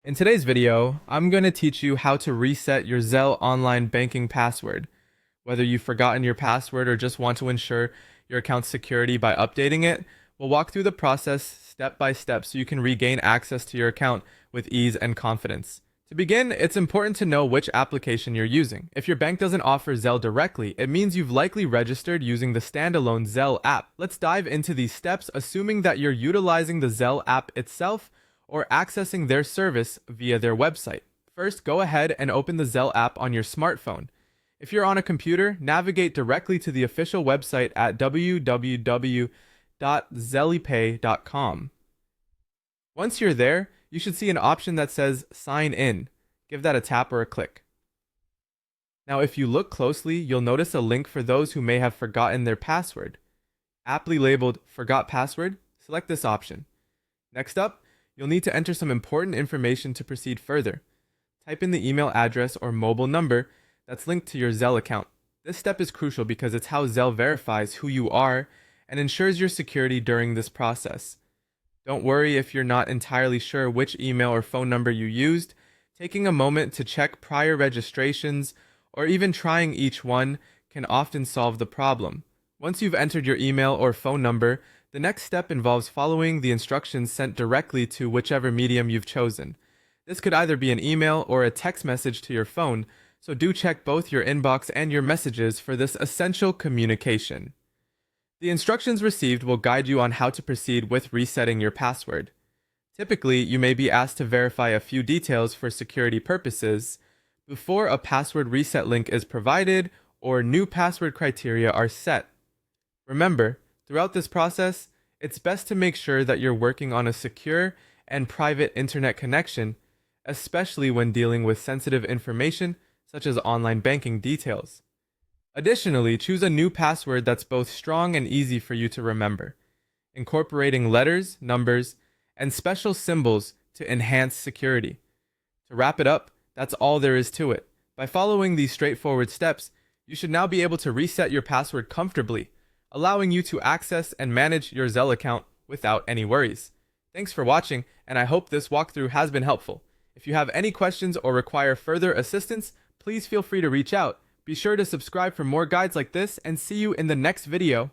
In today's video, I'm going to teach you how to reset your Zelle online banking password. Whether you've forgotten your password or just want to ensure your account's security by updating it, we'll walk through the process step by step so you can regain access to your account with ease and confidence. To begin, it's important to know which application you're using. If your bank doesn't offer Zelle directly, it means you've likely registered using the standalone Zelle app. Let's dive into these steps, assuming that you're utilizing the Zelle app itself or accessing their service via their website. First, go ahead and open the Zelle app on your smartphone. If you're on a computer, navigate directly to the official website at www.zellepay.com. Once you're there, you should see an option that says Sign In. Give that a tap or a click. Now, if you look closely, you'll notice a link for those who may have forgotten their password. Aptly labeled Forgot Password, select this option. Next up, you'll need to enter some important information to proceed further. Type in the email address or mobile number that's linked to your Zelle account. This step is crucial because it's how Zelle verifies who you are and ensures your security during this process. Don't worry if you're not entirely sure which email or phone number you used. Taking a moment to check prior registrations or even trying each one can often solve the problem. Once you've entered your email or phone number, the next step involves following the instructions sent directly to whichever medium you've chosen. This could either be an email or a text message to your phone, so do check both your inbox and your messages for this essential communication. The instructions received will guide you on how to proceed with resetting your password. Typically, you may be asked to verify a few details for security purposes before a password reset link is provided or new password criteria are set. Remember, throughout this process, it's best to make sure that you're working on a secure and private internet connection, especially when dealing with sensitive information such as online banking details. Additionally, choose a new password that's both strong and easy for you to remember, incorporating letters, numbers, and special symbols to enhance security. To wrap it up, that's all there is to it. By following these straightforward steps, you should now be able to reset your password comfortably, allowing you to access and manage your Zelle account without any worries. Thanks for watching, and I hope this walkthrough has been helpful. If you have any questions or require further assistance, please feel free to reach out. Be sure to subscribe for more guides like this and see you in the next video.